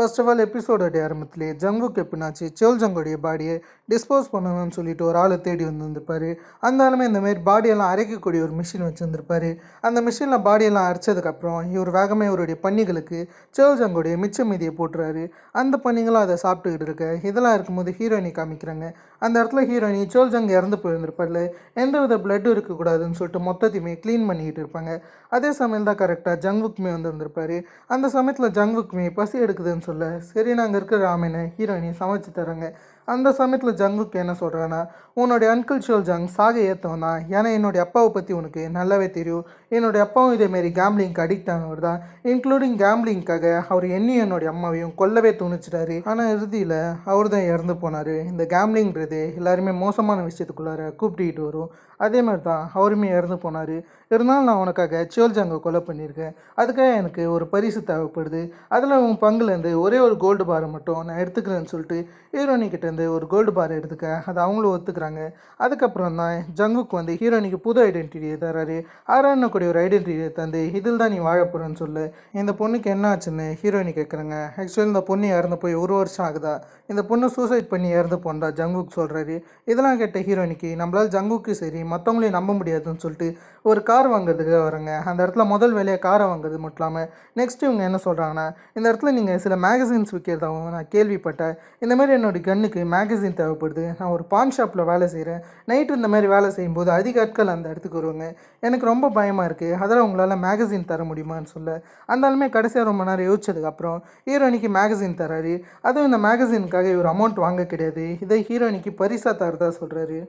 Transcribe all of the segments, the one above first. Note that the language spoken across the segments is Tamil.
ஃபர்ஸ்ட் ஆஃப் ஆல் எபிசோடோடைய ஆரம்பத்திலேயே ஜங்குக்கு எப்படின்னாச்சு செல் ஜங்கோடைய பாடியை டிஸ்போஸ் பண்ணணும்னு சொல்லிட்டு ஒரு ஆளை தேடி வந்திருப்பாரு. அந்த ஆளுமே இந்தமாரி பாடியெல்லாம் அரைக்கக்கூடிய ஒரு மிஷின் வச்சுருந்துருப்பாரு. அந்த மிஷினில் பாடியெல்லாம் அரைச்சதுக்கப்புறம் இவர் வேகமாக இவருடைய பன்னிகளுக்கு செல் ஜங்கோடைய மிச்ச மீதியை போட்டுறாரு. அந்த பன்னிகளும் அதை சாப்பிட்டுக்கிட்டு இருக்க இதெல்லாம் இருக்கும்போது ஹீரோயினி காமிக்கிறாங்க. அந்த இடத்துல ஹீரோயினி செல் ஜங் இறந்து போயிருந்திருப்பார்ல, எந்த வித பிளட்டும் இருக்கக்கூடாதுன்னு சொல்லிட்டு மொத்தத்தையுமே க்ளீன் பண்ணிக்கிட்டு இருப்பாங்க. அதே சமயம் தான் கரெக்டாக ஜங்குக்குமே வந்திருந்திருப்பாரு. அந்த சமயத்தில் ஜங்குக்குமே பசி எடுக்குதுன்னு சொல்ல சரி நாங்கள் இருக்கிற ராமனை ஹீரோயினி சமைச்சு தராங்க. அந்த சமயத்தில் ஜங்குக்கு என்ன சொல்கிறான்னா, உன்னோடைய அங்கிள் ஷோல் ஜங் சாக ஏற்றவன் தான். ஏன்னா என்னுடைய அப்பாவை பற்றி உனக்கு நல்லாவே தெரியும். என்னுடைய அப்பாவும் இதேமாரி கேம்லிங்க்கு அடிக்ட் ஆனவர் தான். இன்க்ளூடிங் கேம்லிங்க்காக அவர் என்னையும் என்னுடைய அம்மாவையும் கொல்லவே துணிச்சிட்டாரு. ஆனால் இறுதியில் அவர் தான் இறந்து போனார். இந்த கேம்லிங்கிறது எல்லாருமே மோசமான விஷயத்துக்குள்ளார கூப்பிட்டுக்கிட்டு வரும். அதே மாதிரி தான் அவருமே இறந்து போனார். இருந்தாலும் நான் உனக்காக செல் ஜங்கை கொலை பண்ணியிருக்கேன். அதுக்காக எனக்கு ஒரு பரிசு தேவைப்படுது. அதில் உன் பங்குலேருந்து ஒரே ஒரு கோல்டு பாரை மட்டும் நான் எடுத்துக்கிறேன்னு சொல்லிட்டு ஹீரோனிக்கிட்டேருந்து ஒரு கோல்டு பாரை எடுத்துக்க அதை அவங்களும் ஒத்துக்கிறாங்க. அதுக்கப்புறம் தான் ஜங்குக்கு வந்து ஹீரோனிக்கு புது ஐடென்டிட்டியை தராரு. ஆராயணக்கூடிய ஒரு ஐடென்டிட்டியை தந்து இதில் தான் நீ வாழ போகிறேன்னு சொல்லு. இந்த பொண்ணுக்கு என்ன ஆச்சுன்னு ஹீரோயினி கேட்குறாங்க. ஆக்சுவலி இந்த பொண்ணு இறந்து போய் 1 வருஷம் ஆகுதா. இந்த பொண்ணு சூசைட் பண்ணி இறந்து போன்றா ஜங்குக்கு சொல்கிறாரு. இதெல்லாம் கேட்ட ஹீரோயினிக்கு நம்மளால் ஜங்குக்கு சரி மற்றவங்களையும் நம்ப முடியாதுன்னு சொல்லிட்டு ஒரு கார் வாங்குறதுக்கு வராங்க. அந்த இடத்துல முதல் வேலையை காரை வாங்குறது மட்டும் இல்லாமல் நெக்ஸ்ட் இவங்க என்ன சொல்கிறாங்கன்னா, இந்த இடத்துல நீங்கள் சில மேகசின்ஸ் விற்கிறதாகவும் நான் கேள்விப்பட்டேன். இந்தமாரி என்னோடய கண்ணுக்கு மேகசின் தேவைப்படுது. நான் ஒரு பான் ஷாப்பில் வேலை செய்கிறேன். நைட்டு இந்த மாதிரி வேலை செய்யும்போது அதிக ஆட்கள் அந்த இடத்துக்கு வருவாங்க. எனக்கு ரொம்ப பயமாக இருக்குது. அதில் உங்களால் மேகசின் தர முடியுமான்னு சொல்ல அந்தாலுமே கடைசியாக ரொம்ப நேரம் யோசிச்சதுக்கப்புறம் ஹீரோயினிக்கு மேகசின் தராரு. அதுவும் இந்த மேகசினுக்காக இவர் அமௌண்ட் வாங்க கிடையாது. இதை ஹீரோயினிக்கு பரிசாக தரதா சொல்கிறாரு.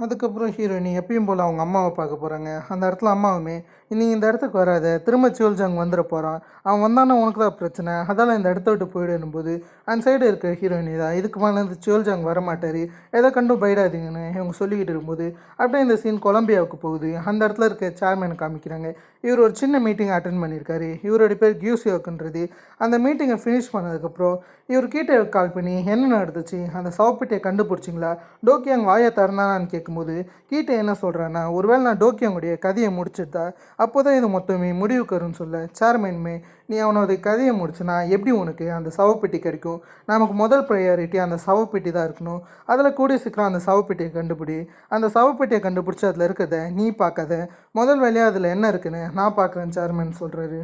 அதுக்கப்புறம் ஹீரோயினி எப்பயும் போல் அவங்க அம்மாவை பார்க்க போகிறாங்க. அந்த இடத்துல அம்மாவுமே நீ இந்த இடத்துக்கு வராத, திரும்ப செல் ஜங் வந்துட போகிறான், அவன் வந்தானா உனக்கு தான் பிரச்சனை, அதால் இந்த இடத்த விட்டு போயிடுனும் போது அந்த சைடு இருக்க ஹீரோயினி தான் இதுக்கு மேலே இருந்து செல் ஜங் வரமாட்டார், எதை கண்டும் பயிடாதீங்கன்னு இவங்க சொல்லிக்கிட்டு இருக்கும்போது அப்படியே இந்த சீன் கொலம்பியாவுக்கு போகுது. அந்த இடத்துல இருக்க சேர்மேனை காமிக்கிறாங்க. இவர் ஒரு சின்ன மீட்டிங் அட்டன் பண்ணியிருக்காரு. இவருடைய பேர் கியூசியோக்குன்றது. அந்த மீட்டிங்கை ஃபினிஷ் பண்ணதுக்கப்புறம் இவர் கீட்டே கால் பண்ணி என்ன நடந்துச்சு, அந்த சவப்பெட்டியை கண்டுபிடிச்சிங்களா, டோக்கியாங் வாயை திறந்தானான்னு கேட்கும்போது கீட்டே என்ன சொல்கிறான்னா, ஒருவேளை நான் டோக்கியாங்குடைய கதையை முடிச்சுட்டா அப்போ தான் இது மொத்தமே முடிவுக்கு வரும்னு சொல்ல சேர்மேனுமே நீ அவனோட கதையை முடிச்சுனா எப்படி உனக்கு அந்த சவப்பெட்டி கிடைக்கும், நமக்கு முதல் ப்ரையாரிட்டி அந்த சவப்பெட்டி தான் இருக்கணும், அதில் கூடிய சீக்கிரம் அந்த சவப்பெட்டியை கண்டுபிடி, அந்த சவப்பெட்டியை கண்டுபிடிச்சி அதில் இருக்கிறத நீ பார்க்காத, முதல் வேலையாக அதில் என்ன இருக்குன்னு நான் பார்க்குறேன்னு சேர்மேன் சொல்கிறாரு.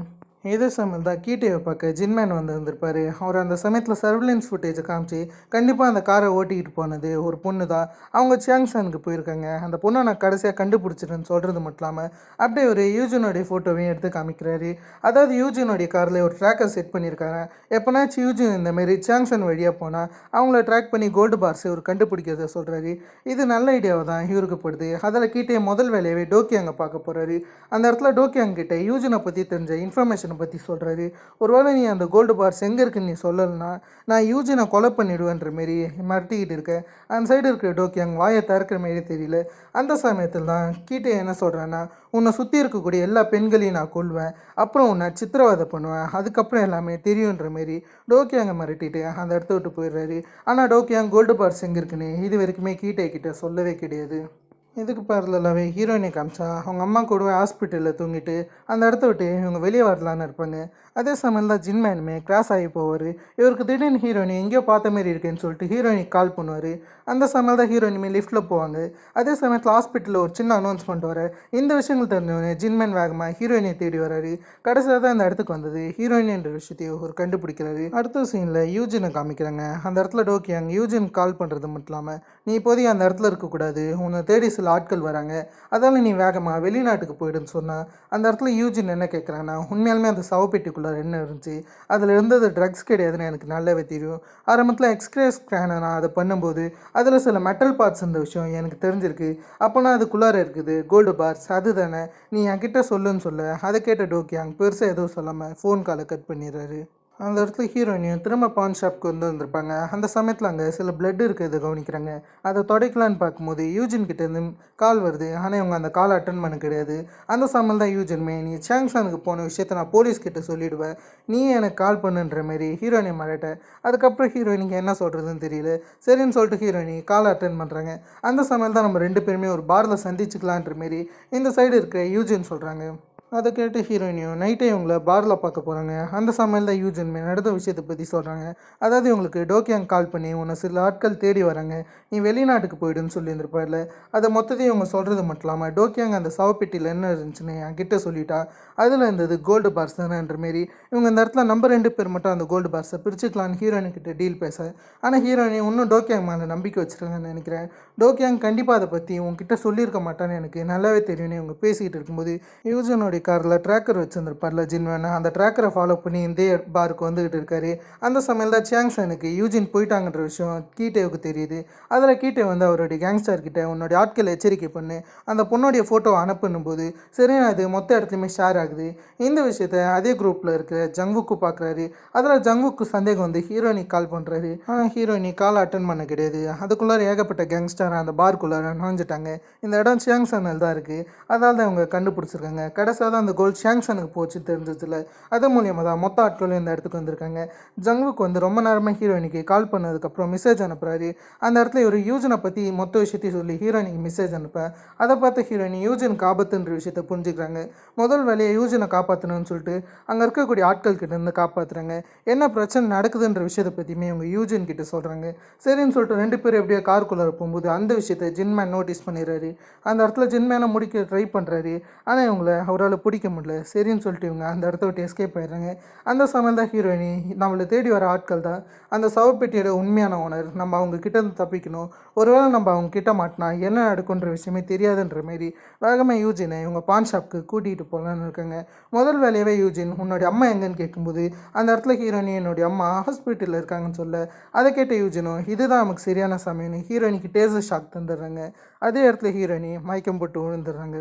இதே சமயம் தான் கீட்டேவை பார்க்க ஜின்மேன் வந்திருப்பார். அவர் அந்த சமயத்தில் சர்விலன்ஸ் ஃபுட்டேஜை காமிச்சு கண்டிப்பாக அந்த காரை ஓட்டிக்கிட்டு போனது ஒரு பொண்ணு தான். அவங்க சியாங்சானுக்கு போயிருக்காங்க. அந்த பொண்ணை நான் கடைசியாக கண்டுபிடிச்சிருன்னு சொல்கிறது மட்டும் இல்லாமல் அப்படியே ஒரு யூஜினோடைய ஃபோட்டோவையும் எடுத்து காமிக்கிறாரு. அதாவது யூஜினோடைய காரில் ஒரு ட்ராக்கர் செட் பண்ணியிருக்காங்க. எப்போனாச்சும் யூஜின் இந்தமாரி சியாங்சான் வழியாக போனால் அவங்கள ட்ராக் பண்ணி கோல்டு பார்ஸ் இவர் கண்டுபிடிக்கிறத சொல்கிறாரு. இது நல்ல ஐடியாவை தான் இவருக்கு படுது. அதில் கீட்டே முதல் வேலையாகவே டோக்கியாங்க பார்க்க போகிறாரு. அந்த இடத்துல டோக்கியாங்க கிட்ட யூஜினை பற்றி தெரிஞ்ச இன்ஃபர்மேஷன் பற்றி சொல்கிறாரு. ஒருவேளை நீ அந்த கோல்டு பார்ஸ் எங்கே இருக்குன்னு நீ சொல்லலைன்னா நான் யூஜினை கொலை பண்ணிவிடுவேன்ற மாரி மிரட்டிக்கிட்டு இருக்கேன். அந்த சைடு இருக்கிற டோக்கியாங் வாயை திறக்கிற மாரி தெரியல. அந்த சமயத்தில் தான் கீட்டே என்ன சொல்கிறேன்னா, உன்னை சுற்றி இருக்கக்கூடிய எல்லா பெண்களையும் நான் கொள்வேன், அப்புறம் உன்னை சித்திரவதை பண்ணுவேன், அதுக்கப்புறம் எல்லாமே தெரியுன்ற மாரி டோக்கியாங்க மிரட்டிட்டு அந்த இடத்த விட்டு போயிடுறாரு. ஆனால் டோக்கியாங் கோல்டு பார்ஸ் எங்கே இருக்குன்னு இது வரைக்குமே கீட்டே கிட்ட சொல்லவே கிடையாது. இதுக்கு பேரலாகவே ஹீரோயினை காமிச்சா அவங்க அம்மா கூடவே ஹாஸ்பிட்டலில் தூங்கிட்டு அந்த இடத்த விட்டு இவங்க வெளியே வரலான்னு இருப்பாங்க. அதே சமயம் தான் ஜின்மேனுமே கிராஸ் ஆகி போவார். இவருக்கு திடீர்னு ஹீரோயினி எங்கேயோ பார்த்த மாரி இருக்கேன்னு சொல்லிட்டு ஹீரோயினிக்கு கால் பண்ணுவார். அந்த சமயம் தான் ஹீரோயினுமே லிஃப்ட்டில் போவாங்க. அதே சமயத்தில் ஹாஸ்பிட்டலில் ஒரு சின்ன அனௌன்ஸ்மெண்ட் வர இந்த விஷயங்கள் தெரிஞ்சவனே ஜின்மேன் வேகமாக ஹீரோயினை தேடி வராரு. கடைசியாக தான் இந்த இடத்துக்கு வந்தது ஹீரோயின் என்ற விஷயத்தையும் ஒரு கண்டுபிடிக்கிறாரு. அடுத்த சீனில் யூஜினை காமிக்கிறாங்க. அந்த இடத்துல டோக்கியாங் யூஜின் கால் பண்ணுறது மட்டும் இல்லாமல் நீ இப்போதைக்கு அந்த இடத்துல இருக்கக்கூடாது, உன்னை தேடி சில ஆட்கள் வராங்க, அதால் நீ வேகமாக வெளிநாட்டுக்கு போயிடுன்னு சொன்னால் அந்த இடத்துல யூஜின் என்ன கேட்குறாங்கன்னா, உண்மையாலுமே அந்த சவப்பெட்டிக்குள்ளே என்ன இருந்துச்சு, அதில் இருந்தது ட்ரக்ஸ் கிடையாதுன்னு எனக்கு நல்லாவே தெரியும். ஆரம்பத்தில் எக்ஸ்ரே ஸ்கேனை நான் அதை பண்ணும்போது அதில் சில மெட்டல் பார்ட்ஸ் இருந்த விஷயம் எனக்கு தெரிஞ்சிருக்கு. அப்போனா அதுக்குள்ளார இருக்குது கோல்டு பார்ஸ், அது தானே நீ என்கிட்ட சொல்லுன்னு சொல்ல அதை கேட்ட டோக்கியாங் பெருசாக எதுவும் சொல்லாமல் ஃபோன் காலை கட் பண்ணிடுறாரு. அந்த இடத்துல ஹீரோயினியும் திரும்ப பான் ஷாப்க்கு வந்திருப்பாங்க. அந்த சமயத்தில் அங்கே சில பிளட் இருக்கிறத கவனிக்கிறாங்க. அதை துடைக்கலான்னு பார்க்கும்போது யூஜின் கிட்டேருந்து கால் வருது. ஆனால் இவங்க அந்த காலை அட்டன் பண்ண கிடையாது. அந்த சமயம் தான் யூஜின்மே நீ சாங்சானுக்கு போன விஷயத்தை நான் போலீஸ்கிட்ட சொல்லிவிடுவேன், நீ எனக்கு கால் பண்ணுன்ற மாரி ஹீரோயினை மிரட்ட. அதுக்கப்புறம் ஹீரோயினிக்கு என்ன சொல்கிறதுன்னு தெரியல. சரின்னு சொல்லிட்டு ஹீரோயினி காலை அட்டன் பண்ணுறாங்க. அந்த சமயம் தான் நம்ம 2 பேருமே ஒரு பாரில் சந்திச்சுக்கலான்ற மாரி இந்த சைடு இருக்க யூஜின் சொல்கிறாங்க. அதை கேட்டு ஹீரோயினியும் நைட்டே இவங்கள பாரில் பார்க்க போகிறாங்க. அந்த சமையல் தான் யூஜின்மே நடந்த விஷயத்தை பற்றி சொல்கிறாங்க. அதாவது இவங்களுக்கு டோக்கியாங் கால் பண்ணி உன்னை சில ஆட்கள் தேடி வராங்க, நீ வெளிநாட்டுக்கு போயிடுன்னு சொல்லியிருந்திருப்பார்ல. அதை மொத்தத்தையும் இவங்க சொல்கிறது மட்டும் இல்லாமல் டோக்கியாங் அந்த சவப்பெட்டியில் என்ன இருந்துச்சுன்னு என்கிட்ட சொல்லிட்டா, அதில் இருந்தது கோல்டு பார்ஸ் தானேன்ற மாரி இவங்க இந்த இடத்துல நம்பர் 2 பேர் மட்டும் அந்த கோல்டு பார்ஸை பிரிச்சுக்கலான்னு ஹீரோயின்கிட்ட டீல் பேச, ஆனால் ஹீரோயினி இன்னும் டோக்கியாங் மேலே நம்பிக்கை வச்சுருக்காங்கன்னு நினைக்கிறேன். டோக்கியாங் கண்டிப்பாக அதை பற்றி உங்ககிட்ட சொல்லியிருக்க மாட்டான்னு எனக்கு நல்லாவே தெரியும்னு இவங்க பேசிக்கிட்டு இருக்கும்போது யூஜனுடைய காரில் ட்ராக்கர் வச்சுருந்துருப்பார்ல ஜின்வேனை, அந்த ட்ராக்கரை ஃபாலோ பண்ணி இந்த பாருக்கு வந்துக்கிட்டு இருக்காரு. அந்த சமயம் தான் சியாங்சனுக்கு யூஜின் போயிட்டாங்கன்ற விஷயம் கீட்டேவுக்கு தெரியுது. அதில் கீட்டே வந்து அவருடைய கேங்ஸ்டர் கிட்ட உன்னுடைய ஆட்களை எச்சரிக்கை பண்ணு, அந்த பொண்ணுடைய ஃபோட்டோவை அனுப்புனும் போது சரி அது மொத்த இடத்துலையுமே ஷேர் ஆகுது. இந்த விஷயத்த அதே குரூப்பில் இருக்கிற ஜங்குக்கு பார்க்குறாரு. அதில் ஜங்குக்கு சந்தேகம் வந்து ஹீரோயினிக்கு கால் பண்ணுறாரு. ஆனால் ஹீரோயினி கால் அட்டன் பண்ண கிடையாது. அதுக்குள்ளார ஏகப்பட்ட கேங்ஸ்டர் அந்த பார்க்குள்ளார நுழைஞ்சிட்டாங்க. இந்த இடம் சியாங்சனில் தான் இருக்குது. அதால் தான் இவங்க கண்டுபிடிச்சிருக்காங்க. கடைசியாக தான் அந்த கோல்டு ஷாங்சனுக்கு போச்சு தெரிஞ்சதில்ல. அது மூலியமாக தான் மொத்த ஆட்களும் இந்த இடத்துக்கு வந்திருக்காங்க. ஜங்குக்கு வந்து ரொம்ப நேரமாக ஹீரோயினிக்கு கால் பண்ணதுக்கப்புறம் மெசேஜ் அனுப்புகிறாரு. அந்த இடத்துல ஒரு யூஜனை பற்றி மொத்த விஷயத்தையும் சொல்லி ஹீரோயினிக்கு மெசேஜ் அனுப்ப, அதை பார்த்து ஹீரோயினி யூஜனுக்கு ஆபத்துன்ற விஷயத்தை புரிஞ்சுக்கிறாங்க. முதல் வேலையை யூஜனை காப்பாற்றணும்னு சொல்லிட்டு அங்கே இருக்கக்கூடிய ஆட்கள் கிட்ட இருந்து காப்பாற்றுறாங்க. என்ன பிரச்சனை நடக்குதுன்ற விஷயத்தை பற்றியுமே இவங்க யூஜன் கிட்ட சொல்கிறாங்க. சரின்னு சொல்லிட்டு 2 பேரும் எப்படியோ காருக்குள்ளே போகும்போது அந்த விஷயத்தை ஜின்மேன் நோட்டீஸ் பண்ணிடுறாரு. அந்த இடத்துல ஜின்மேனை முடிக்க ட்ரை பண்ணுறாரு. ஆனால் இவங்கள அவரால் பிடிக்க முடியல. சரின்னு சொல்லிட்டு இவங்க அந்த இடத்த விட்டு எஸ்கேப் ஆயிடுறாங்க. அந்த சமயம் தான் ஹீரோயினி நம்மளை தேடி வர ஆட்கள் தான் அந்த சவப்பெட்டியோட உண்மையான ஓனர், நம்ம அவங்க கிட்டேருந்து தப்பிக்கணும், ஒருவேளை நம்ம அவங்க கிட்ட மாட்டினா என்ன நடக்குன்ற விஷயமே தெரியாதுன்ற மாரி வேகமாக யூஜினை இவங்க பான் ஷாப்க்கு கூட்டிகிட்டு போகலான்னு இருக்காங்க. முதல் வேலையவே யூஜின் உன்னுடைய அம்மா எங்கன்னு கேட்கும்போது அந்த இடத்துல ஹீரோயினி என்னுடைய அம்மா ஹாஸ்பிட்டலில் இருக்காங்கன்னு சொல்ல, அதை கேட்ட யூஜினும் இதுதான் நமக்கு சரியான சமயம்னு ஹீரோயினிக்கு டேசர் ஷாக் தந்துடுறாங்க. அதே இடத்துல ஹீரோயினி மயக்கம் போட்டு விழுந்துடுறாங்க.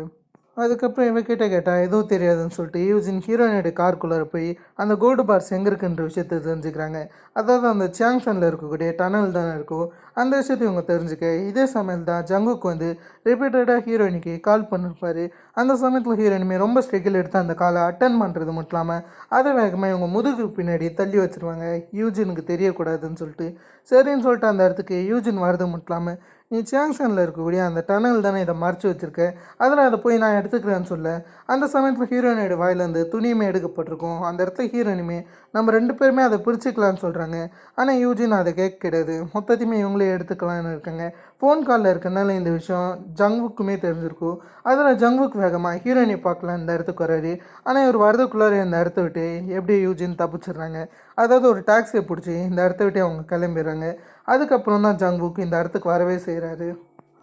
அதுக்கப்புறம் இவகிட்ட கேட்டால் எதுவும் தெரியாதுன்னு சொல்லிட்டு யூஜின் ஹீரோயினுடைய காருக்குள்ளார போய் அந்த கோல்டு பார்ஸ் எங்கே இருக்குன்ற விஷயத்த தெரிஞ்சுக்கிறாங்க. அதாவது அந்த சியாங்சனில் இருக்கக்கூடிய டனல் தானே இருக்கும், அந்த விஷயத்தை இவங்க தெரிஞ்சுக்க இதே சமயம் தான் ஜங்குக்கு வந்து ரிப்பீட்டடாக ஹீரோயினுக்கு கால் பண்ணிருப்பார். அந்த சமயத்தில் ஹீரோயினுமே ரொம்ப ஸ்ட்ரகிள் எடுத்து அந்த காலை அட்டன் பண்ணுறது மட்டும் இல்லாமல் அதை வேகமாக இவங்க முதுகு பின்னாடி தள்ளி வச்சுருவாங்க, யூஜினுக்கு தெரியக்கூடாதுன்னு சொல்லிட்டு. சரின்னு சொல்லிட்டு அந்த இடத்துக்கு யூஜின் வரது மட்டும் இல்லாமல் நீ சியாங்சனில் இருக்கக்கூடிய அந்த டனல் தானே இதை மறைச்சி வச்சுருக்க, அதில் அதை போய் நான் எடுத்துக்கிறேன்னு சொல்ல, அந்த சமயத்தில் ஹீரோயினோட வாயிலேருந்து துணியுமே எடுக்கப்பட்டிருக்கும். அந்த இடத்துல ஹீரோயினுமே நம்ம 2 பேருமே அதை பிரிச்சுக்கலான்னு சொல்கிறாங்க. ஆனால் யூஜின் அதை கேட்க கிடையாது, மொத்தத்தையுமே இவங்களே எடுத்துக்கலான்னு இருக்காங்க. ஃபோன் காலில் இருக்கனால இந்த விஷயம் ஜங்குக்குமே தெரிஞ்சிருக்கும். அதில் ஜங்குக்கு வேகமாக ஹீரோயினை பார்க்கலாம் இந்த இடத்துக்கு வராரு. ஆனால் இவர் வரதுக்குள்ளார இந்த இடத்த விட்டு எப்படியோ யூஜின் தப்பிச்சிடுறாங்க. அதாவது ஒரு டாக்ஸியை பிடிச்சி இந்த இடத்த விட்டு அவங்க கிளம்பிடுறாங்க. அதுக்கப்புறம் தான் ஜங்குக் இந்த இடத்துக்கு வரவே செய்கிறாரு.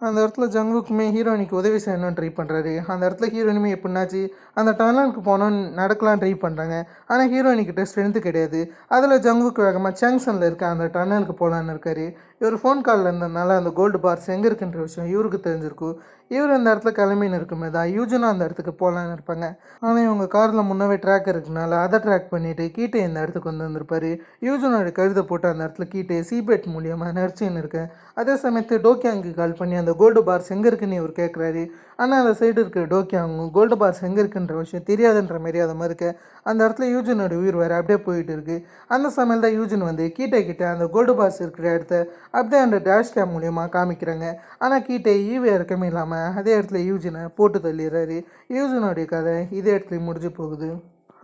அந்த இடத்துல ஜங்குக்குமே ஹீரோயினிக்கு உதவி செய்யணும்னு ட்ரை பண்ணுறாரு. அந்த இடத்துல ஹீரோயினுமே எப்படின்னாச்சு அந்த டனலுக்கு போனோன்னு நடக்கலாம் ட்ரை பண்ணுறாங்க. ஆனால் ஹீரோயினிக்கிட்ட ஸ்ட்ரென்த்து கிடையாது. அதில் ஜங்குக்கு வேகமாக சாங்சனில் இருக்க அந்த டனலுக்கு போகலான்னு இருக்காரு. இவர் ஃபோன் காலில் இருந்ததுனால அந்த கோல்டு பார்ஸ் எங்கே இருக்குன்ற விஷயம் இவருக்கு தெரிஞ்சிருக்கும். இவர் அந்த இடத்துல கிளம்பின்னு இருக்குமே தான் யூஜனும் அந்த இடத்துக்கு போகலான்னு இருப்பாங்க. ஆனால் இவங்க காரில் முன்னவே ட்ராக் இருக்குனால அதை ட்ராக் பண்ணிவிட்டு கீட்டே இந்த இடத்துக்கு வந்திருப்பார். யூஜனோட கழுதை போட்டு அந்த இடத்துல கீட்டே சீபேட் மூலியமாக நடிச்சுன்னு இருக்கேன். அதே சமயத்து டோக்கியாங்கு கால் பண்ணி அந்த கோல்டு பார்ஸ் எங்கே இருக்குன்னு இவர் கேட்குறாரு. ஆனால் அந்த சைடு இருக்கிற டோக்கியாங்கும் கோல்டு பார்ஸ் எங்கே இருக்குன்ற விஷயம் தெரியாதுன்ற மாரி அதை மறுக்க அந்த இடத்துல யூஜனோட உயிர் வேறு அப்படியே போயிட்டு இருக்குது. அந்த சமயம் தான் யூஜன் வந்து கீட்டே கிட்ட அந்த கோல்டு பார்ஸ் இருக்கிற இடத்த அப்படியே அந்த டேஷ் கேம் மூலியமாக காமிக்கிறாங்க. ஆனால் கீட்டே ஈவே இறக்கமே இல்லாமல் அதே இடத்துல யூஜினை போட்டு தள்ளிடுறாரு. யூஜினோடைய கதை இதே இடத்துல முடிஞ்சு போகுது.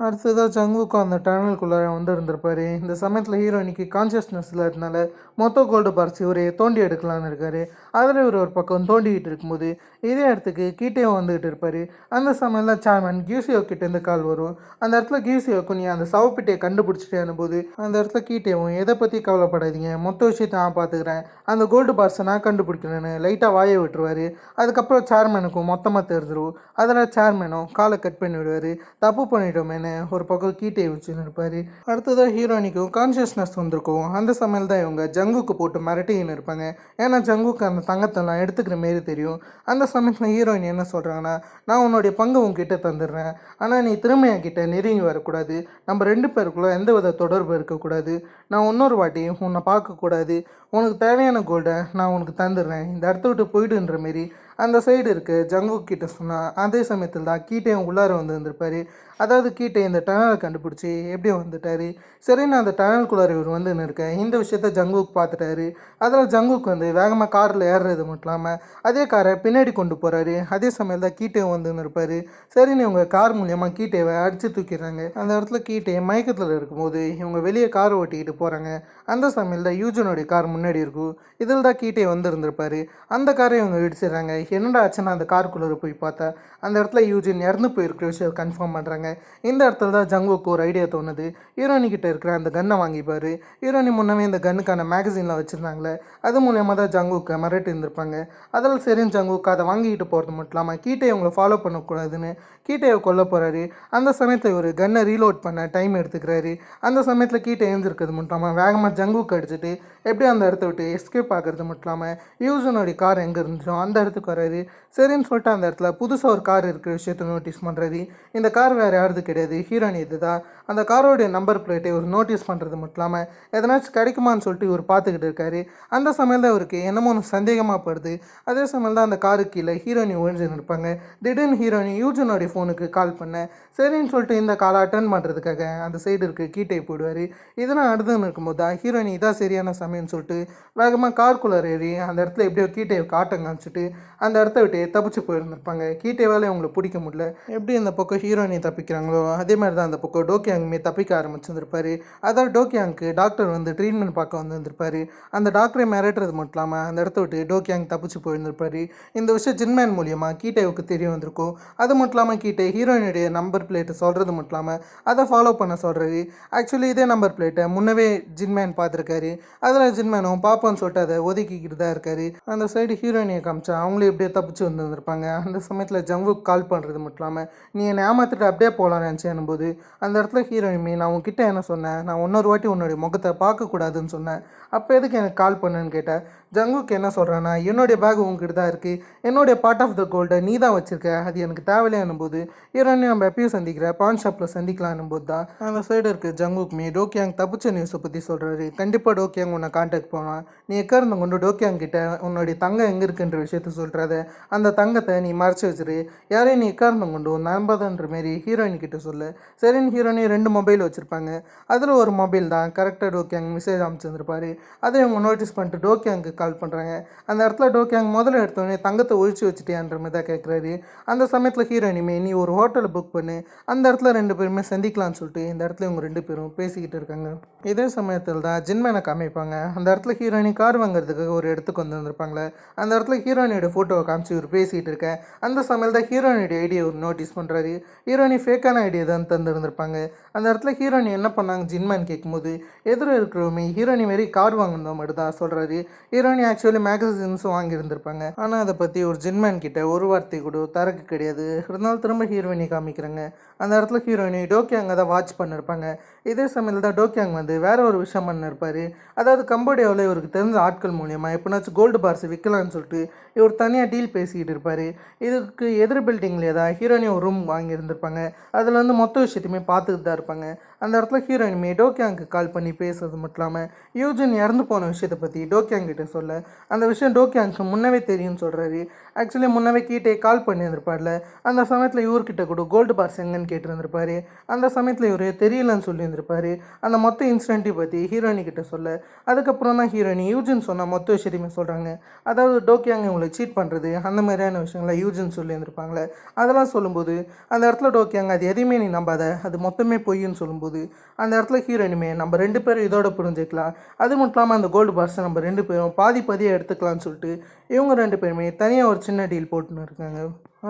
அடுத்ததாக ஜங்குக்கும் அந்த டனலுக்குள்ளே இருந்திருப்பார். இந்த சமயத்தில் ஹீரோயினிக்கு கான்ஷியஸ்னஸ் இல்லாததுனால மொத்த கோல்டு பார்ஸ் இவரே தோண்டி எடுக்கலான்னு இருக்கார். அதில் இவர் ஒரு பக்கம் தோண்டிக்கிட்டு இருக்கும்போது இதே இடத்துக்கு கீட்டேயும் வந்துக்கிட்டு இருப்பார். அந்த சமயத்தில் சேர்மன் கியூசியோ கிட்டேருந்து கால் வரும். அந்த இடத்துல கியூசியோக்கு நீ அந்த சவப்பெட்டியை கண்டுபிடிச்சிட்டேன்னு போது அந்த இடத்துல கீட்டேவும் எதை பற்றி கவலைப்படாதீங்க, மொத்த விஷயத்தை நான் பார்த்துக்கிறேன், அந்த கோல்டு பார்ஸை நான் கண்டுபிடிக்கிறேன்னு லைட்டாக வாயை விட்டுருவார். அதுக்கப்புறம் சேர்மனுக்கும் மொத்தமாக தெரிஞ்சிடும். அதில் சேர்மனும் காலை கட் பண்ணி விடுவார். தப்பு பண்ணிட்டோமே ஒரு பக்கம் கீட்டே வச்சுன்னு இருப்பார். அடுத்ததாக ஹீரோயினிக்கும் கான்ஷியஸ்னஸ் வந்திருக்கும். அந்த சமையல் தான் இவங்க ஜங்குக்கு போட்டு மிரட்டின்னு இருப்பாங்க. ஏன்னா ஜங்குக்கு அந்த தங்கத்தெல்லாம் எடுத்துக்கிற மாரி தெரியும். அந்த சமயத்தில் ஹீரோயின் என்ன சொல்கிறாங்கன்னா, நான் உன்னுடைய பங்கு உங்ககிட்ட தந்துடுறேன், ஆனால் நீ திரும்ப என்கிட்ட நெருங்கி வரக்கூடாது, நம்ம 2 பேருக்குள்ளே எந்த வித தொடர்பு இருக்கக்கூடாது, நான் இன்னொரு வாட்டி உன்னை பார்க்கக்கூடாது, உனக்கு தேவையான கோல்டை நான் உனக்கு தந்துடுறேன், இந்த இடத்த விட்டு போயிடுன்ற மாரி அந்த சைடு இருக்க ஜங்குக் கிட்ட சொன்னால் அதே சமயத்தில் தான் கீட்டையும் உள்ளார வந்து வந்திருப்பாரு. அதாவது கீட்டை இந்த டனலை கண்டுபிடிச்சி எப்படியோ வந்துட்டார். சரின்னு அந்த டனல்குள்ளார இவர் வந்து இருக்க இந்த விஷயத்த ஜங்குக் பார்த்துட்டாரு. அதில் ஜங்குக் வந்து வேகமாக காரில் ஏறுறது மட்டும் இல்லாமல் அதே காரை பின்னாடி கொண்டு போகிறாரு. அதே சமயம் தான் கீட்டையும் வந்து இருப்பார். சரின்னு இவங்க கார் மூலியமாக கீட்டையை அடித்து தூக்கிடுறாங்க. அந்த இடத்துல கீட்டை மயக்கத்தில் இருக்கும்போது இவங்க வெளியே கார் ஓட்டிக்கிட்டு போகிறாங்க. அந்த சமயத்தில் தான் யூஜனுடைய கார் முன்னாடி இருக்கும். இதில் தான் கீட்டை வந்து இருந்திருப்பாரு. அந்த காரை இவங்க இடிச்சிடுறாங்க. என்னடா ஆச்சுன்னா அந்த காருக்குள்ளே போய் பார்த்தா அந்த இடத்துல யூஜின் இறந்து போயிருக்கிற விஷயம் கன்ஃபார்ம் பண்ணுறாங்க. இந்த இடத்துல தான் ஜங்குக்கு ஒரு ஐடியா தோணுது. ஹீரோனி கிட்ட இருக்கிற அந்த கன்னை வாங்கிப்பார். ஹீரோனி முன்னமே இந்த கன்னுக்கான மேகசினில் வச்சுருந்தாங்களே, அது மூலியமாக தான் ஜங்குக்கை மிரட்டி இருந்திருப்பாங்க. அதில் சரின்னு ஜங்குக்கு அதை வாங்கிக்கிட்டு போகிறது மட்டும் இல்லாமல் கீட்டை இவங்களை ஃபாலோ பண்ணக்கூடாதுன்னு கீட்டையை கொல்ல போகிறாரு. அந்த சமயத்தில் ஒரு கன்னை ரீலோட் பண்ண டைம் எடுத்துக்கிறாரு. அந்த சமயத்தில் கீட்டை எழுந்திருக்கிறது மட்டும் இல்லாமல் வேகமாக ஜங்குக்கு அடிச்சுட்டு எப்படி அந்த இடத்த விட்டு எஸ்கேப் ஆகிறது மட்டும் இல்லாமல் யூசனுடைய கார் எங்கே இருந்துச்சோ அந்த இடத்துக்கு வராரு. சரின்னு சொல்லிட்டு அந்த இடத்துல புதுசாக ஒரு கார் இருக்கிற விஷயத்தை நோட்டீஸ் பண்ணுறாரு. இந்த கார் வேறு யாருது கிடையாது, ஹீரோனி இது தான். அந்த காரோடைய நம்பர் பிளேட்டை ஒரு நோட்டீஸ் பண்ணுறது மட்டும் இல்லாமல் எதனாச்சும் கிடைக்குமான்னு சொல்லிட்டு இவர் பார்த்துக்கிட்டு இருக்காரு. அந்த சமயம் தான் அவருக்கு என்னமோ ஒன்று சந்தேகமாக படுது. அதே சமயம் தான் அந்த காருக்கு கீழே ஹீரோனி ஒழிஞ்சுன்னு இருப்பாங்க. திடீர்னு ஹீரோனி யூஜனுடைய ஃபோனுக்கு கால் பண்ண சரின்னு சொல்லிட்டு இந்த காலை அட்டன் பண்ணுறதுக்காக அந்த சைடு இருக்க கீட்டை போயிடுவார். இதெல்லாம் அடுத்துன்னு இருக்கும்போது தான் ஹீரோனி இதான் சரியான சமயம்னு சொல்லிட்டு வேகமாக கார்குள்ளர் ஏறி அந்த இடத்துல எப்படியோ கீட்டையை காட்டம் காமிச்சிட்டு அந்த இடத்த விட்டு தப்பிச்சு போயிருந்திருப்பாங்க. கீட்டையால் இவங்களை பிடிக்க முடியல. எப்படி இந்த பக்கம் ஹீரோயினி தப்பிக்கிறாங்களோ அதே மாதிரி தான் அந்த பக்கம் டோக்கியாங்குமே தப்பிக்க ஆரம்பிச்சிருந்திருப்பாரு. அதாவது டோக்கியாங்க்கு டாக்டர் வந்து ட்ரீட்மெண்ட் பார்க்க வந்துருப்பாரு. அந்த டாக்டரை மிரட்டுறது மட்டும் இல்லாமல் அந்த இடத்த விட்டு டோக்கியாங் தப்பிச்சு போயிருந்திருப்பாரு. இந்த விஷயம் ஜின்மேன் மூலியமாக கீட்டைவுக்கு தெரிய வந்திருக்கும். அது மட்டும் இல்லாமல் கீட்டை ஹீரோயினுடைய நம்பர் பிளேட்டை சொல்கிறது மட்டும் இல்லாமல் அதை ஃபாலோ பண்ண சொல்கிறாரு. ஆக்சுவலி இதே நம்பர் பிளேட்டை முன்னவே ஜின்மேன் பார்த்துருக்காரு. அதில் ஜின்மேனும் பாப்பான்னு சொல்லிட்டு அதை ஒதுக்கிக்கிட்டு தான் இருக்காரு. அந்த சைடு ஹீரோயினியை காமிச்சா அவங்களே எப்படியே தப்பிச்சு வந்துருப்பாங்க. அந்த சமயத்தில் ஜங்குக்கு கால் பண்ணுறது மட்டும் இல்லாமல் நீ என்னை ஏமாற்றிட்டு அப்படியே போகலான்னு நினச்சேன் போது அந்த இடத்துல ஹீரோயினி நான் உங்ககிட்ட என்ன சொன்னேன், நான் இன்னொரு வாட்டி உன்னுடைய முகத்தை பார்க்கக்கூடாதுன்னு சொன்னேன், அப்போ எதுக்கு எனக்கு கால் பண்ணுன்னு கேட்டேன். ஜங்குக்கு என்ன சொல்கிறேன்னா என்னுடைய பேக் உங்ககிட்ட தான் இருக்குது, என்னுடைய பார்ட் ஆஃப் த கோல்டை நீ தான் வச்சுருக்க, அது எனக்கு தேவையில்லையானும் போது ஹீரோயினி நம்ம எப்பயும் சந்திக்கிற பான் ஷாப்பில் சந்திக்கலான்னும் போது தான் அந்த சைடு இருக்குது ஜங்குக்குமே டோக்கியாங் தப்பிச்ச நியூஸை பற்றி சொல்கிறாரு. கண்டிப்பாக டோக்கியாங் உன்னை கான்டாக்ட் போகலாம், நீ எக்காரணம் கொண்டு டோக்கியாங் கிட்ட உன்னுடைய தங்கம் எங்கே இருக்குன்ற விஷயத்த சொல்கிறத அந்த தங்கத்தை நீ மறைச்சி வச்சிரு, யாரையும் நீ எக்காரணம் கொண்டு நம்பதுன்ற மாரி ஹீரோயின் கிட்ட சொல்லு. சரின்னு ஹீரோயினி 2 மொபைல் வச்சுருப்பாங்க. அதில் ஒரு மொபைல் தான் கரெக்டாக டோக்கியாங் மெசேஜ் அமைச்சிருந்துருப்பாரு. அதை அவங்க நோட்டீஸ் பண்ணிட்டு டோக்கியாங்க்கு கால் பண்ணுறாங்க. அந்த இடத்துல டோக்கியாங் முதல்ல எடுத்தோடனே தங்கத்தை ஒழிச்சு வச்சுட்டியான்ற மாதிரி தான் கேட்குறாரு. அந்த சமயத்தில் ஹீரோயினிமே நீ ஒரு ஹோட்டலை புக் பண்ணு, அந்த இடத்துல 2 பேருமே சந்திக்கலாம்னு சொல்லிட்டு இந்த இடத்துல இவங்க 2 பேரும் பேசிக்கிட்டு இருக்காங்க. இதே சமயத்தில் தான் ஜின்மேனை காமிப்பாங்க. அந்த இடத்துல ஹீரோயினி கார் வாங்குறதுக்காக ஒரு இடத்துக்கு வந்துருப்பாங்களே, அந்த இடத்துல ஹீரோயினியோட ஃபோட்டோவை காமிச்சு இவர் பேசிகிட்டு இருக்கேன். அந்த சமயத்தில் தான் ஹீரோயினுடைய ஐடியா ஒரு நோட்டீஸ் பண்ணுறாரு. ஹீரோயினி ஃபேக்கான ஐடியா தான் தந்துருந்துருப்பாங்க. அந்த இடத்துல ஹீரோயினி என்ன பண்ணாங்க ஜின்மேன் கேட்கும்போது எதிர இருக்கிறவமே ஹீரோயினி மாரி கார் வாங்கணும் மட்டும் தான் சொல்கிறாரு. ஹீரோயினி ஆக்சுவலி மேகசின்ஸும் வாங்கியிருந்திருப்பாங்க. ஆனால் அதை பற்றி ஒரு ஜின்மேன் கிட்ட ஒரு வார்த்தை கூட தரக்கு கிடையாது. இருந்தாலும் திரும்ப ஹீரோயினி காமிக்கிறாங்க. அந்த இடத்துல ஹீரோயினி டோக்கியாங் தான் வாட்ச் பண்ணியிருப்பாங்க. இதே சமயத்தில் தான் டோக்கியாங் வந்து வேற ஒரு விஷயம் பண்ணிருப்பார். அதாவது கம்போடியாவில் இவருக்கு தெரிஞ்ச ஆட்கள் மூலியமாக எப்படினாச்சும் கோல்டு பார்ஸ் விற்கலான்னு சொல்லிட்டு இவர் தனியாக டீல் பேசிக்கிட்டு இருப்பார். இதுக்கு எதிர் பில்டிங்லேயே தான் ஹீரோயினி ஒரு ரூம் வாங்கியிருந்திருப்பாங்க. அதில் வந்து மொத்த விஷயத்தையுமே பார்த்துட்டு தான் இருப்பாங்க. அந்த இடத்துல ஹீரோயினுமே டோக்கியாங்க்கு கால் பண்ணி பேசுறது மட்டும் இல்லாமல் யூஜின் இறந்து போன விஷயத்தை பற்றி டோக்கியாங் கிட்ட சொல்ல அந்த விஷயம் டோக்கியாங்க்கு முன்னவே தெரியும்னு சொல்கிறாரு. ஆக்சுவலி முன்னவே கீட்டே கால் பண்ணியிருந்திருப்பார்ல, அந்த சமயத்தில் இவர்கிட்ட கூட கோல்டு பார்ஸ் எங்கன்னு கேட்டிருந்திருப்பாரு. அந்த சமயத்தில் இவர் தெரியலன்னு சொல்லியிருந்திருப்பாரு. அந்த மொத்த இன்சிடென்ட்டை பற்றி ஹீரோயினி கிட்ட சொல்ல அதுக்கப்புறம் தான் ஹீரோயினி யூஜின் சொன்ன மொத்த விஷயத்தையுமே சொல்கிறாங்க. அதாவது டோக்கியாங் இவங்களை சீட் பண்ணுறது அந்த மாதிரியான விஷயங்களை யூஜின் சொல்லியிருந்திருப்பாங்களே, அதெல்லாம் சொல்லும்போது அந்த இடத்துல டோக்கியாங் அது எதையுமே நீ நம்பாத, அது மொத்தமே பொய்ன்னு சொல்லும்போது அந்த இடத்துல ஹீரோயினுமே நம்ம 2 பேரும் இதோட புரிஞ்சுக்கலாம், அது மட்டும் இல்லாமல் அந்த கோல்டு பார்ஸை நம்ம 2 பேரும் பாதி பாதியாக எடுத்துக்கலாம்னு சொல்லிட்டு இவங்க 2 பேருமே தனியாக ஒரு சின்ன டீல் போட்டுன்னு இருக்காங்க.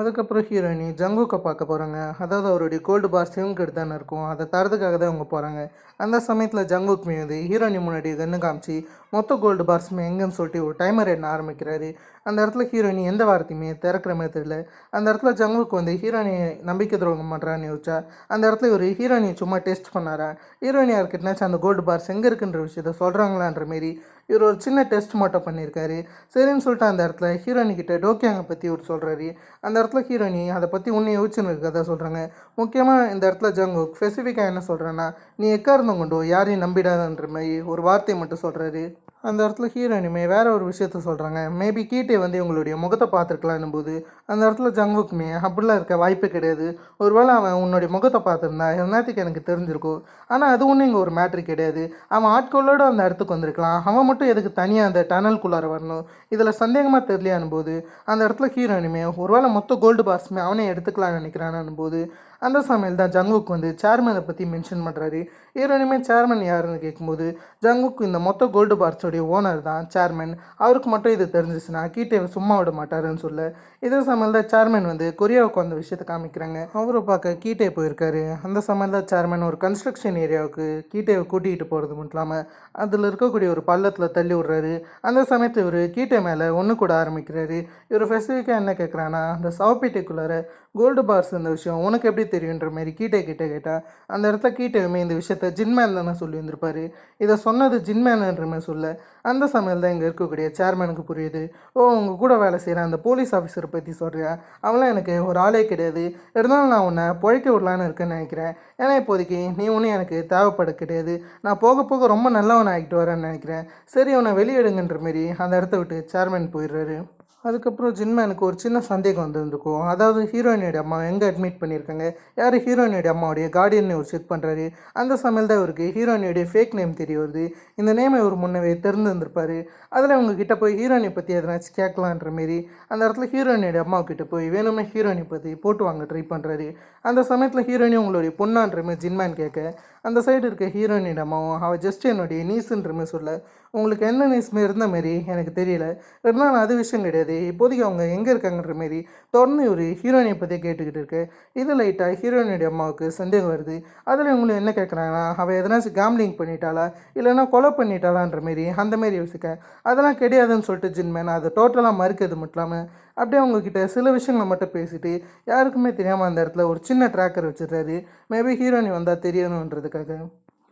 அதுக்கப்புறம் ஹீரோயினி ஜங்குக்கை பார்க்க போகிறாங்க. அதாவது அவருடைய கோல்டு பார்ஸ் இவங்ககிட்ட தானே இருக்கும், அதை தரதுக்காக தான் அவங்க போகிறாங்க. அந்த சமயத்தில் ஜங்குக்குமே வந்து ஹீரோயினி முன்னாடி கண்ணு காமிச்சு மொத்த கோல்டு பார்ஸுமே எங்கன்னு சொல்லிட்டு ஒரு டைமர் எண்ண ஆரம்பிக்கிறாரு. அந்த இடத்துல ஹீரோயினி எந்த வார்த்தையுமே திறக்கிற மாதிரி தெரியல. அந்த இடத்துல ஜங்குக்கு வந்து ஹீரோயினி நம்பிக்கை துரோகம் பண்ணுறான்னு யோசிச்சா அந்த இடத்துல ஒரு ஹீரோயினி சும்மா டெஸ்ட் பண்ணாரா, ஹீரோயினி யாருக்கிட்டனாச்சும் அந்த கோல்டு பார்ஸ் எங்கே இருக்குன்ற விஷயத்த சொல்கிறாங்களான்ற மாரி இவர் ஒரு சின்ன டெஸ்ட் மட்டும் பண்ணியிருக்காரு. சரின்னு சொல்லிட்டு அந்த இடத்துல ஹீரோயினி கிட்ட டோக்கியாங்கை பற்றி இவர் சொல்கிறாரு. அந்த இடத்துல ஹீரோயினி அதை பற்றி ஒன்று யோசிச்சுன்னு இருக்கதா சொல்கிறாங்க. முக்கியமாக இந்த இடத்துல ஜங்குக் ஸ்பெசிஃபிக்காக என்ன சொல்கிறேன்னா நீ எக்காரணம் கொண்டு யாரையும் நம்பிடாதன்ற மாதிரி ஒரு வார்த்தையை மட்டும் சொல்கிறாரு. அந்த இடத்துல ஹீரோயினுமே வேற ஒரு விஷயத்த சொல்கிறாங்க. மேபி கீட்டே வந்து இவங்களுடைய முகத்தை பார்த்துருக்கலான்னும் போது அந்த இடத்துல ஜங்குக்குமே அப்படிலாம் இருக்க வாய்ப்பே கிடையாது. ஒருவேளை அவன் உன்னுடைய முகத்தை பார்த்துருந்தா எல்லாத்துக்கும் எனக்கு தெரிஞ்சிருக்கும். ஆனால் அது ஒன்றும் இங்கே ஒரு மேட்ரு கிடையாது. அவன் ஆட்களோட அந்த இடத்துக்கு வந்திருக்கலாம். அவன் மட்டும் எதுக்கு தனியாக அந்த டனல்குள்ளார வரணும்? இதில் சந்தேகமாக தெரியலையானும் போது அந்த இடத்துல ஹீரோயினுமே ஒருவேளை மொத்த கோல்டு பார்ஸுமே அவனே எடுத்துக்கலாம்னு நினைக்கிறானும் போது அந்த சமையல் தான் ஜங்குக்கு வந்து சேர்மனை பற்றி மென்ஷன் பண்ணுறாரு. ஹீரோயினுமே சேர்மன் யாருன்னு கேட்கும்போது ஜங்குக்கு இந்த மொத்த கோல்டு பார்ஸோடைய ஓனர் தான் சேர்மன். அவருக்கு மட்டும் இது தெரிஞ்சிச்சுன்னா கீட்டேவை சும்மா விட மாட்டாருன்னு சொல்ல இதே சமையல் தான் சேர்மன் வந்து கொரியாவுக்கு வந்த விஷயத்தை காமிக்கிறாங்க. அவரை பார்க்க கீட்டே போயிருக்காரு. அந்த சமையல் தான் சேர்மன் ஒரு கன்ஸ்ட்ரக்ஷன் ஏரியாவுக்கு கீட்டேவை கூட்டிகிட்டு போகிறது மட்டும் இல்லாமல் அதில் இருக்கக்கூடிய ஒரு பள்ளத்தில் தள்ளி விட்றாரு. அந்த சமயத்தில் இவர் கீட்டே மேலே ஒன்று கூட ஆரம்பிக்கிறாரு. இவர் ஸ்பெசிஃபிக்காக என்ன கேட்குறான்னா அந்த சவப்பீட்டைக்குள்ளார கோல்டு பார்ஸ் இந்த விஷயம் உனக்கு எப்படி தெரியுன்ற மாதிரி கீட்டே கேட்டால் அந்த இடத்துல கீட்டேவுமே இந்த விஷயத்த ஜின்மேன் தானே சொல்லி வந்திருப்பாரு. இதை சொன்னது ஜின்மேனுன்ற மாதிரி சொல்ல அந்த சமையல் தான் இங்கே இருக்கக்கூடிய சேர்மனுக்கு புரியுது. ஓ உங்கள் கூட வேலை செய்கிற அந்த போலீஸ் ஆஃபீஸரை பற்றி சொல்கிறேன். அவளாம் எனக்கு ஒரு ஆளே கிடையாது. இருந்தாலும் நான் உன்னை பொழைக்க விடலான்னு இருக்கேன்னு நினைக்கிறேன். ஏன்னா இப்போதைக்கு நீ ஒன்றும் எனக்கு தேவைப்பட கிடையாது. நான் போக போக ரொம்ப நல்லவன் ஆகிட்டு வரேன்னு நினைக்கிறேன். சரி உன்னை வெளியிடுங்கன்ற மாரி அந்த இடத்த விட்டு சேர்மன் போயிடுறாரு. அதுக்கப்புறம் ஜின்மேனுக்கு ஒரு சின்ன சந்தேகம் வந்துருந்துருக்கும். அதாவது ஹீரோயினுடைய அம்மா எங்கே அட்மிட் பண்ணியிருக்காங்க, யார் ஹீரோயினுடைய அம்மாவுடைய கார்டியன் ஒரு செக் பண்ணுறாரு. அந்த சமையல் தான் இவருக்கு ஹீரோயினுடைய ஃபேக் நேம் தெரிய வருது. இந்த நேமை இவர் முன்னவே தெரிஞ்சிருந்திருப்பார். அதில் இவங்க கிட்ட போய் ஹீரோயினை பற்றி எதனாச்சும் கேட்கலான்ற மாரி அந்த இடத்துல ஹீரோயினுடைய அம்மாவுக்கிட்ட போய் வேணுமே ஹீரோயினை பற்றி போட்டு வாங்க ட்ரை பண்ணுறாரு. அந்த சமயத்தில் ஹீரோயினி உங்களுடைய பொண்ணான்ற மாதிரி ஜின்மேன் கேட்க அந்த சைடு இருக்க ஹீரோயினியோட அம்மாவும் அவள் ஜஸ்ட் என்னுடைய நீஸுன்ற மாதிரி சொல்ல உங்களுக்கு என்ன நியூஸ்மே இருந்த மாரி எனக்கு தெரியல. இருந்தாலும் அது விஷயம் கிடையாது. இப்போதைக்கு அவங்க எங்கே இருக்காங்கன்ற மாரி தொடர்ந்து ஒரு ஹீரோயினை பற்றி கேட்டுக்கிட்டு இருக்கு. இது லைட்டாக ஹீரோயினுடைய அம்மாவுக்கு சந்தேகம் வருது. அதில் இவங்களும் என்ன கேட்குறாங்கன்னா அவள் எதனாச்சும் கேம்லிங் பண்ணிட்டாளா இல்லைன்னா கொலை பண்ணிட்டாளான்ற மாரி அந்த மாரி யோசிக்க அதெல்லாம் கிடையாதுன்னு சொல்லிட்டு ஜின்மேன் அதை டோட்டலாக மறுக்கிறது மட்டும் இல்லாமல் அப்படியே அவங்கக்கிட்ட சில விஷயங்களை மட்டும் பேசிட்டு யாருக்குமே தெரியாமல் அந்த இடத்துல ஒரு சின்ன ட்ராக்கர் வச்சிடுறாரு. மேபி ஹீரோயினி வந்தால் தெரியணுன்றதுக்காக.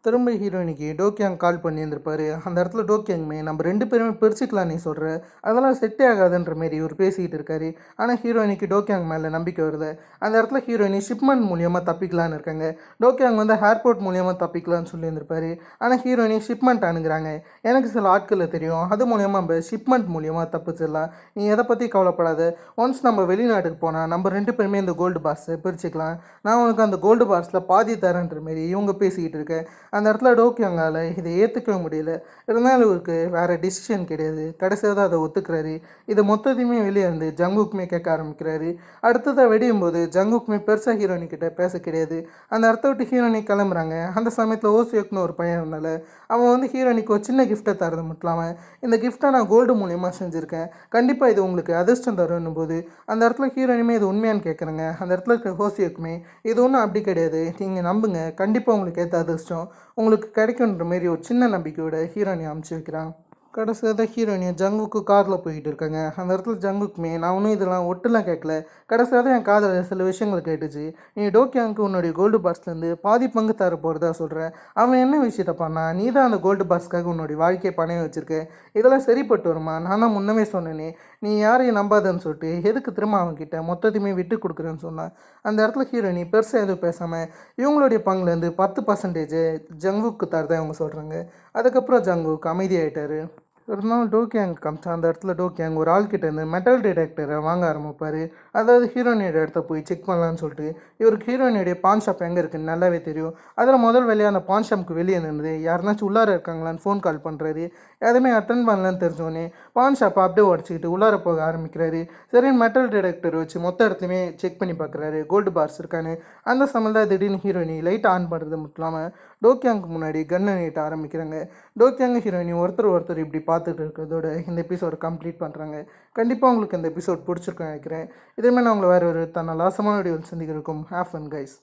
திரும்ப ஹீரோயினிக்கு டோக்கியாங் கால் பண்ணியிருந்திருப்பாரு. அந்த இடத்துல டோக்கியாங்குமே நம்ம 2 பேருமே பிரிச்சுக்கலாம் நீ சொல்கிற, அதெல்லாம் செட்டே ஆகாதுன்ற மாரி இவர் பேசிக்கிட்டு இருக்காரு. ஆனால் ஹீரோயினிக்கு டோக்கியாங் மேலே நம்பிக்கை வருது. அந்த இடத்துல ஹீரோயினி ஷிப்மெண்ட் மூலியமாக தப்பிக்கலான்னு இருக்காங்க. டோக்கியாங் வந்து ஏர்போர்ட் மூலியமாக தப்பிக்கலான்னு சொல்லியிருந்திருப்பாரு. ஆனால் ஹீரோயினி ஷிப்மெண்ட் அணுகுறாங்க. எனக்கு சில ஆட்களை தெரியும், அது மூலியமாக நம்ம ஷிப்மெண்ட் மூலியமாக தப்பிச்சிடலாம், நீ எதை பற்றி கவலைப்படாத. ஒன்ஸ் நம்ம வெளிநாட்டுக்கு போனால் நம்ம 2 பேருமே இந்த கோல்டு பார்ஸை பிரிச்சுக்கலாம், நான் உனக்கு அந்த கோல்டு பார்ஸில் பாதி தரேன்ற மாரி இவங்க பேசிக்கிட்டு இருக்கேன். அந்த இடத்துல டோக்கியோங்கால் இதை ஏற்றுக்கவே முடியல. இருந்தாலும் இவருக்கு வேறு டிசிஷன் கிடையாது. கடைசியாக தான் அதை ஒத்துக்கிறாரு. இது மொத்தத்தையுமே வெளியே இருந்து ஜங்குக்குமே கேட்க ஆரம்பிக்கிறாரு. அடுத்ததாக வெடியும் போது ஜங்குக்குமே பெருசாக ஹீரோயினிக்கிட்ட பேச கிடையாது. அந்த இடத்த விட்டு ஹீரோயினி கிளம்புறாங்க. அந்த சமயத்தில் ஓசியோக்குன்னு ஒரு பையன் இருந்தால அவன் வந்து ஹீரோயினிக்கு ஒரு சின்ன கிஃப்ட்டை தரது மட்டும் இல்லாமல் இந்த கிஃப்ட்டை நான் கோல்டு மூலியமாக செஞ்சுருக்கேன், கண்டிப்பாக இது உங்களுக்கு அதிர்ஷ்டம் தரும்னும் போது அந்த இடத்துல ஹீரோயினுமே இது உண்மையானு கேட்குறேங்க. அந்த இடத்துல இருக்க ஹோசியோக்குமே இது ஒன்றும் அப்படி கிடையாது, நீங்கள் நம்புங்க, கண்டிப்பாக உங்களுக்கு ஏற்ற அதிர்ஷ்டம் உங்களுக்கு கிடைக்குன்ற மாரி ஒரு சின்ன நம்பிக்கையோட ஹீரோயினி அமுச்சு வைக்கிறான். கடைசியாக தான் ஹீரோயினியை ஜங்குக்கு காரில் போய்கிட்டு இருக்காங்க. அந்த இடத்துல ஜங்குக்குமே நான் ஒன்றும் இதெல்லாம் ஒட்டுலாம் கேட்கல, கடைசியாக தான் என் காதில் சில விஷயங்கள் கேட்டுச்சு. நீ டோக்கியாங்க்கு உன்னுடைய கோல்டு பார்ஸ்லேருந்து பாதி பங்கு தர போகிறதா சொல்கிறேன். அவன் என்ன விஷயத்த பண்ணா, நீ தான் அந்த கோல்டு பார்ஸ்க்காக உன்னுடைய வாழ்க்கையை பணைய வச்சுருக்க, இதெல்லாம் சரிப்பட்டு வருமா? நான் தான் முன்னமே சொன்னேனே நீ யாரையும் நம்பாதன்னு சொல்லிட்டு எதுக்கு திரும்ப அவன்கிட்ட மொத்தத்தையுமே விட்டு கொடுக்குறேன்னு சொன்னான். அந்த இடத்துல ஹீரோயினி பெருசாக எதுவும் பேசாமல் இவங்களுடைய பங்குலேருந்து 10% ஜங்குக்கு தரதான் இவங்க சொல்கிறாங்க. அதுக்கப்புறம் ஜங்குக்கு அமைதியாகிட்டார். ஒரு நாள் டோக்கியாங் காமிச்சா அந்த இடத்துல டோக்கியாங் ஒரு ஆள்கிட்ட இருந்து மெட்டல் டிடெக்டரை வாங்க ஆரம்பிப்பார். அதாவது ஹீரோயினோட இடத்த போய் செக் பண்ணலான்னு சொல்லிட்டு இவருக்கு ஹீரோயினுடைய பான் ஷாப் எங்கே இருக்குன்னு நல்லாவே தெரியும். அதில் முதல் வேலையாக அந்த பான் ஷாப்புக்கு வெளியே நின்று யாருனாச்சும் உள்ளார இருக்காங்களான்னு ஃபோன் கால் பண்ணுறாரு. எதுவுமே அட்டன் பண்ணலான்னு தெரிஞ்சோடனே பான் ஷாப்பை அப்படியே உடச்சிக்கிட்டு உள்ளார போக ஆரம்பிக்கிறாரு. சரி மெட்டல் டிடெக்டர் வச்சு மொத்த இடத்துலையுமே செக் பண்ணி பார்க்குறாரு கோல்டு பார்ஸ் இருக்கான்னு. அந்த சமயத்தில் திடீர்னு ஹீரோயினி லைட் ஆன் பண்ணுறது மட்டும் இல்லாமல் டோக்கியாங்க்கு முன்னாடி கன்னை நீட்ட ஆரம்பிக்கிறாங்க. டோக்கியாங் ஹீரோயினி ஒருத்தர் இப்படி பார்த்துட்டு இருக்கிறதோட இந்த எபிசோட கம்ப்ளீட் பண்ணுறாங்க. கண்டிப்பாக உங்களுக்கு இந்த எபிசோட் பிடிச்சிருக்குன்னு நினைக்கிறேன். இதேமாதிரி நான் உங்களை வேறு ஒரு லாசமான வீடியோவில் சந்திக்கிறதுக்கும் ஹேவ் ஃபன் கைஸ்.